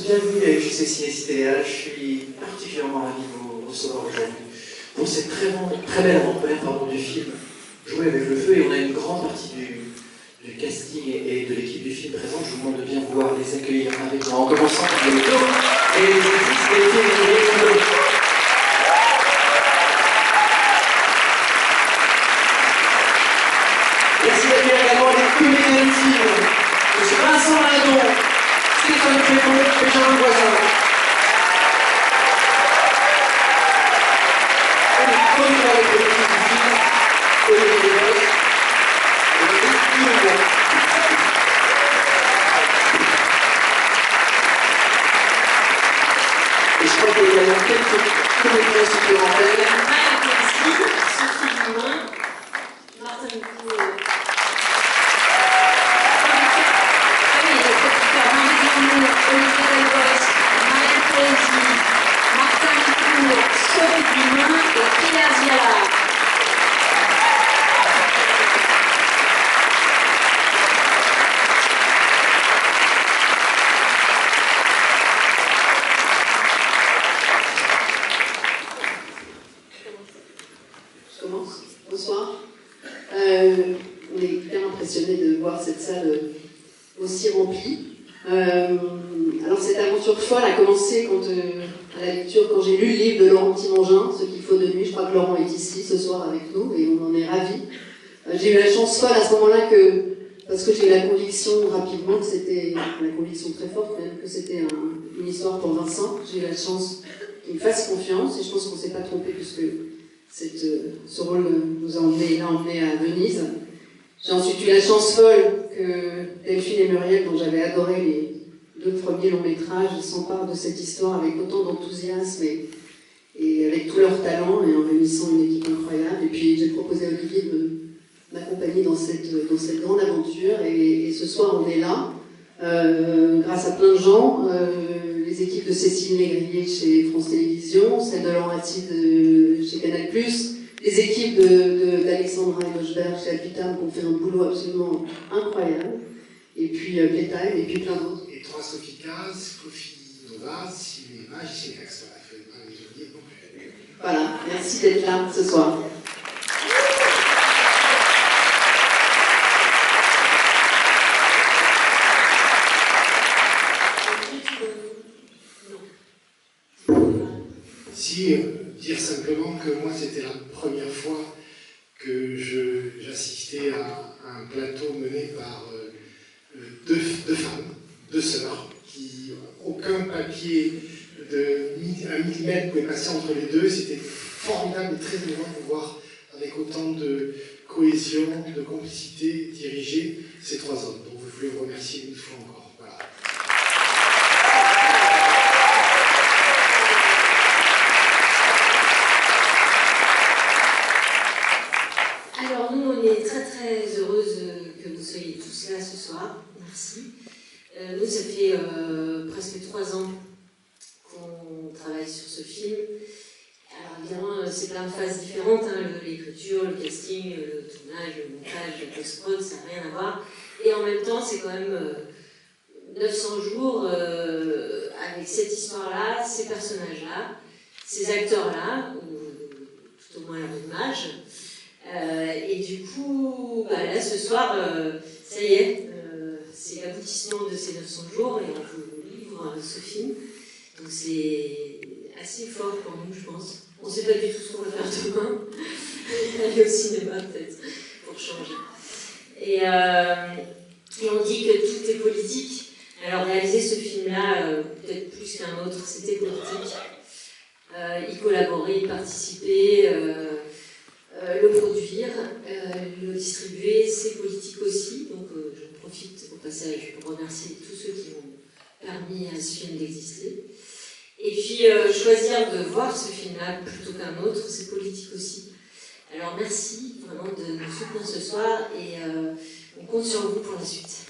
bienvenue chez CCSTDA. Je suis particulièrement ravi de vous recevoir aujourd'hui pour cette très belle avant-première du film Jouer avec le feu. Et on a une grande partie du casting et de l'équipe du film présente. Je vous demande de bien vouloir les accueillir avec moi, en commençant par les autres et les artistes qui ont été réunis. Merci d'accueillir également les comédiens du film. Monsieur Vincent Lindon, Stéphane Clément et Jean Voisin. Et les producteurs et productrices du film, Olivier Desbosses et Olivier Guillaume. Et je crois qu'il y a également quelques comédiens supplémentaires. Sophie Dumoin, Martin Nicoux. Bonsoir. On est hyper impressionnés de voir cette salle aussi remplie. Alors cette aventure folle a commencé à la lecture, quand j'ai lu le livre de Laurent Timongin, Ce qu'il faut de nuit. Je crois que Laurent est ici ce soir avec nous et on en est ravis. J'ai eu la chance folle à ce moment-là parce que j'ai eu la conviction rapidement que c'était, la conviction très forte même, que c'était une histoire pour Vincent. J'ai eu la chance qu'il me fasse confiance et je pense qu'on ne s'est pas trompé puisque ce rôle nous a emmenés à Venise. J'ai ensuite eu la chance folle que Delphine et Muriel, dont j'avais adoré les 2 premiers longs métrages, s'emparent de cette histoire avec autant d'enthousiasme et avec tout leur talent et en réunissant une équipe incroyable. Et puis j'ai proposé à Olivier de m'accompagner dans cette grande aventure et ce soir on est là grâce à plein de gens. Les équipes de Cécile Négrier chez France Télévisions, celle de Laurent Hatid chez Canal+, les équipes d'Alexandra Enochberg chez Alpitam qui ont fait un boulot absolument incroyable, et puis Playtime, et puis plein d'autres. Et 3 Sophie Kaz, Kofi Nova, Sylvie Mage, Chez Cax, voilà, il ne fallait pas les oublier non plus. Voilà, merci d'être là ce soir. Dire simplement que moi c'était la première fois que j'assistais à un plateau mené par deux femmes, 2 sœurs, qui aucun papier un millimètre pouvait passer entre les deux. C'était formidable et très émouvant de voir avec autant de cohésion, de complicité diriger ces 3 hommes. Donc je voulais vous remercier une fois encore. Voilà. Alors nous, on est très très heureuses que vous soyez tous là ce soir. Merci. Nous, ça fait presque 3 ans qu'on travaille sur ce film. Alors évidemment, c'est plein de phases différentes, hein, l'écriture, le casting, le tournage, le montage, la post-prod, ça n'a rien à voir. Et en même temps, c'est quand même 900 jours avec cette histoire-là, ces personnages-là, ces acteurs-là, ou tout au moins leur image. Et du coup, là ce soir, ça y est, c'est l'aboutissement de ces 900 jours et on vous livre ce film. Donc c'est assez fort pour nous, je pense. On ne sait pas du tout ce qu'on va faire demain. Aller au cinéma peut-être, pour changer. Et on dit que tout est politique. Alors réaliser ce film-là, peut-être plus qu'un autre, c'était politique. Y collaborer, y participer, le produire, le distribuer, c'est politique aussi. Donc j'en profite au passage pour remercier tous ceux qui m'ont permis à ce film d'exister. Et puis choisir de voir ce film-là plutôt qu'un autre, c'est politique aussi. Alors merci vraiment de nous soutenir ce soir et on compte sur vous pour la suite.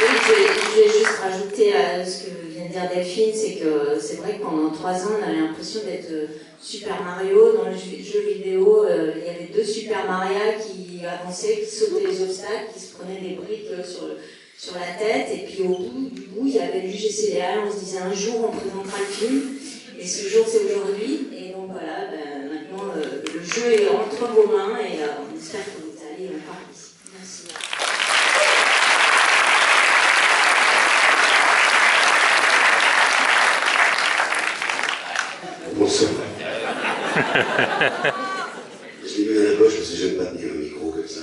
Oui, je vais juste rajouter à ce que vient de dire Delphine, c'est que c'est vrai que pendant 3 ans, on avait l'impression d'être Super Mario. Dans le jeu vidéo, il y avait 2 Super Maria qui avançaient, qui sautaient les obstacles, qui se prenaient des briques sur la tête. Et puis au bout du bout, il y avait l'UGCDA. On se disait un jour, on présentera le film. Et ce jour, c'est aujourd'hui. Et donc voilà, maintenant, le jeu est entre vos mains et on espère que vous allez par ici. Merci. Bonsoir. Je l'ai mis dans la poche parce que j'aime pas tenir un micro comme ça.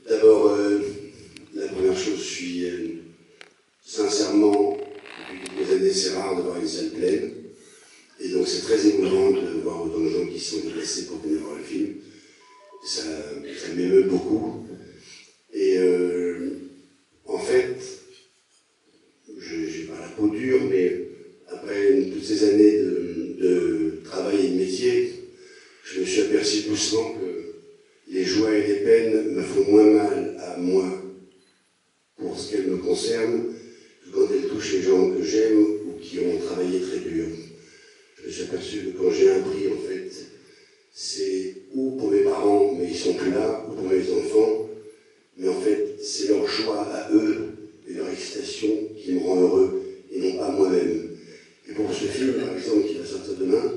D'abord, la première chose, je suis sincèrement, depuis quelques années, c'est rare de voir une salle pleine. Et donc c'est très émouvant de voir autant de gens qui sont déplacés pour venir voir le film. Ça m'émeut beaucoup. Et en fait, j'ai pas la peau dure, mais après toutes ces années de travail et de métier, je me suis aperçu doucement que les joies et les peines me font moins mal à moi pour ce qu'elles me concernent que quand elles touchent les gens que j'aime ou qui ont travaillé très dur. Je me suis aperçu que quand j'ai un prix, en fait, c'est ou pour mes parents, mais ils sont plus là, ou pour mes enfants, mais en fait, c'est leur choix à eux et leur excitation qui me rend heureux, et non pas moi-même. Et pour ce film, par exemple, qui va sortir demain,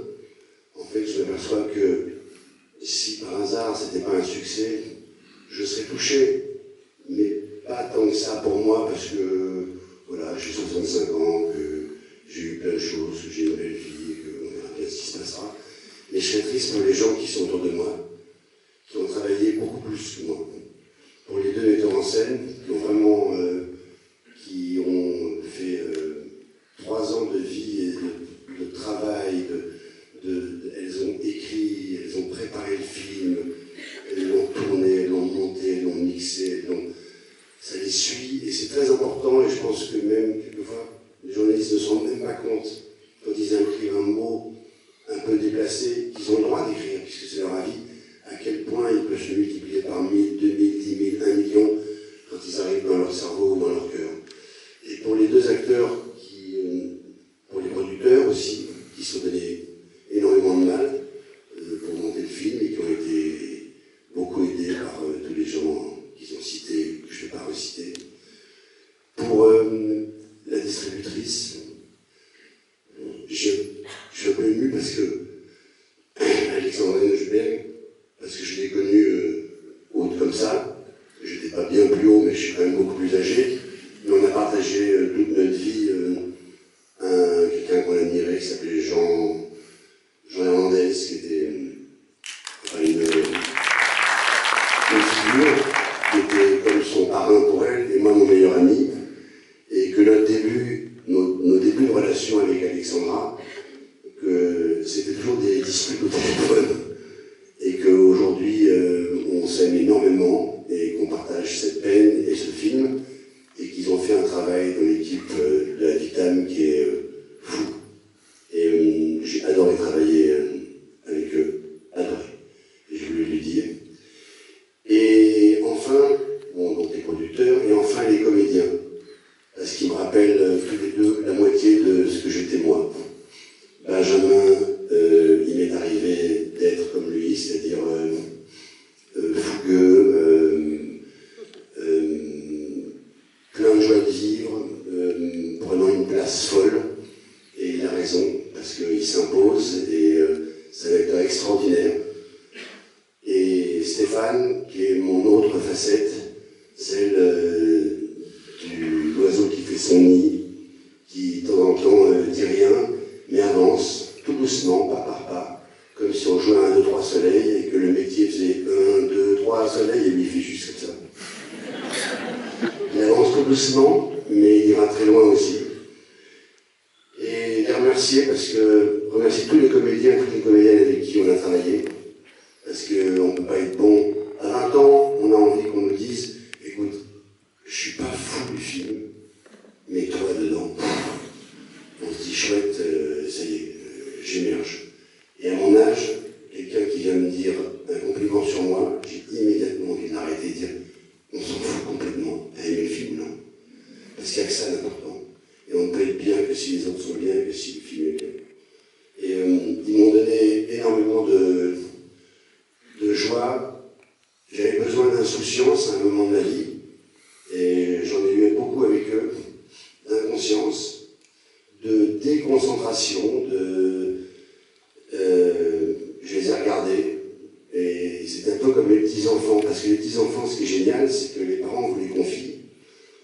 en fait, je m'aperçois que si par hasard c'était pas un succès, je serais touché, mais pas tant que ça pour moi, parce que voilà, j'ai 65 ans, que j'ai eu plein de choses, que j'ai une belle vie, et qu'on verra bien ce qui se passera. Mais je serais triste pour les gens qui sont autour de moi, qui ont travaillé beaucoup plus que moi. Pour les 2 metteurs en scène, qui ont vraiment qui ont fait 3 ans de vie et de travail, elles ont écrit, elles ont préparé le film, elles l'ont tourné, elles l'ont monté, elles l'ont mixé, ça les suit, et c'est très important, et je pense que même, quelquefois, les journalistes ne se rendent même pas compte, quand ils écrivent un mot un peu déplacé, qu'ils ont le droit d'écrire, puisque c'est leur avis, à quel point ils peuvent se multiplier par 1000, 2000, 10 000, 1 million, quand ils arrivent dans leur cerveau ou dans leur cœur. Et pour les 2 acteurs, pour les producteurs aussi, qui se sont donné énormément de mal pour monter le film et qui ont été beaucoup aidés par tous les gens qu'ils ont cités, que je ne vais pas reciter. Pour la distributrice, je suis un peu ému parce que Alexandra Neugebert, parce que je l'ai connue haute comme ça, j'étais pas bien plus haut, mais je suis quand même beaucoup plus âgé, mais on a partagé toute notre vie quelqu'un qu'on admirait qui s'appelait Jean Hernandez, qui était une figure qui était comme son parrain pour elle et moi mon meilleur ami, et que nos débuts de relation avec Alexandra, que c'était toujours des disputes au téléphone, et qu'aujourd'hui on s'aime énormément et qu'on partage cette peine et ce film, et qu'ils ont fait un travail dans l'équipe de la Victime qui est fou. Et j'ai adoré travailler avec eux, adoré. Et je voulais lui dire. Et enfin, donc les producteurs, et enfin les comédiens. Parce qu'ils me rappellent tous les 2 la moitié de ce que j'étais moi. Benjamin, il m'est arrivé d'être comme lui, c'est-à-dire fougueux, plein de joie de vivre, prenant une place folle, et il a raison, parce qu'il s'impose, et c'est un acteur extraordinaire. Et Stéphane, qui est mon autre facette, celle de l'oiseau qui fait son nid, qui de temps en temps dit rien, mais avance, tout doucement, pas par pas, comme si on jouait à 1, 2, 3 soleils, et que le métier faisait 1, 2, 3 soleils, et lui il fait juste comme ça. Il avance tout doucement, mais il ira très loin aussi. Et les remercier tous les comédiens et toutes les comédiennes avec qui on a travaillé, parce qu'on ne peut pas être bon. À 20 ans, on a envie qu'on nous dise, écoute, je suis pas fou du film, mais toi dedans, on se dit chouette, ça y est, j'émerge. Et à mon âge, quelqu'un qui vient me dire un compliment sur moi, j'ai immédiatement envie d'arrêter et de dire, on s'en fout complètement, t'as aimé le film, non? Parce qu'il n'y a que ça d'important. Et on ne peut J'avais besoin d'insouciance à un moment de ma vie, et j'en ai eu beaucoup avec eux, d'inconscience, de déconcentration, je les ai regardés, et c'était un peu comme les petits-enfants, parce que les petits-enfants, ce qui est génial, c'est que les parents vous les confient,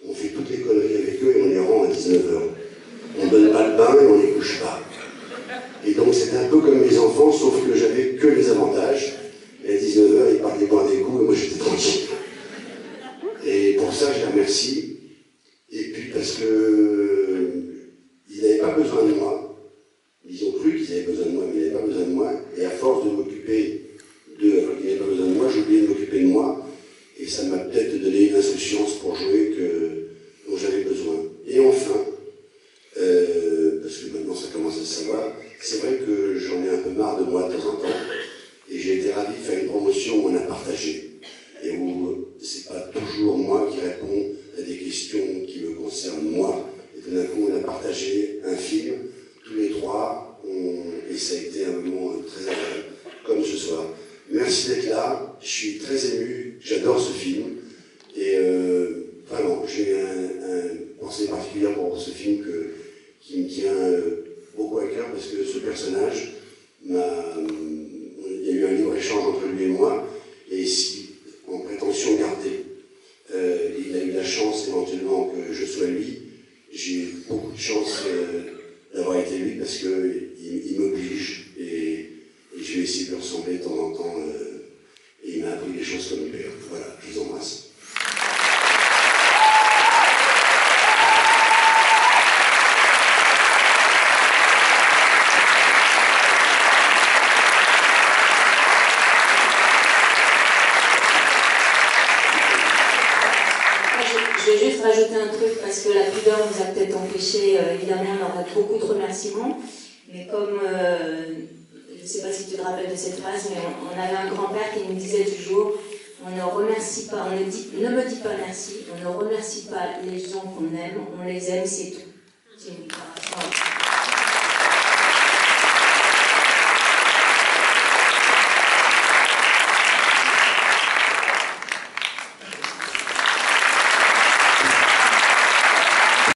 on fait toutes les conneries avec eux et on les rend à 19h. On ne donne pas le bain et on ne les couche pas. Et donc c'était un peu comme mes enfants, sauf que j'avais que les avantages. Et à 19h, ils partaient boire des coups et moi j'étais tranquille. Et pour ça, je les remercie. Et puis parce que ils n'avaient pas besoin de moi. Ils ont cru qu'ils avaient besoin de moi, mais ils n'avaient pas besoin de moi. Et à force de m'occuper d'eux, alors qu'ils n'avaient pas besoin de moi, j'ai oublié de m'occuper de moi. Et ça m'a peut-être donné une insouciance pour jouer dont j'avais besoin. Et enfin, parce que maintenant ça commence à se savoir, c'est vrai que j'en ai un peu marre de moi de temps en temps. Et j'ai été ravi de faire une promotion où on a partagé. Et où c'est pas toujours moi qui réponds à des questions qui me concernent moi. Et tout d'un coup, on a partagé un film, tous les trois, et ça a été un moment très agréable, comme ce soir. Merci d'être là, je suis très ému, j'adore ce film. Et vraiment, j'ai une pensée particulière pour ce film qui me tient beaucoup à cœur, parce que ce personnage il y a eu un libre-échange entre lui et moi, et si, en prétention gardée, il a eu la chance éventuellement que je sois lui, j'ai eu beaucoup de chance d'avoir été lui, parce qu'il m'oblige, et je vais essayer de lui ressembler de temps en temps, et il m'a appris des choses comme père. Voilà, je vous embrasse. Je vais juste rajouter un truc, parce que la pudeur nous a peut-être empêché, évidemment, on aurait beaucoup de remerciements, mais comme, je ne sais pas si tu te rappelles de cette phrase, mais on avait un grand-père qui nous disait toujours, on ne remercie pas, ne me dis pas merci, on ne remercie pas les gens qu'on aime, on les aime, c'est tout. C'est une phrase. Voilà.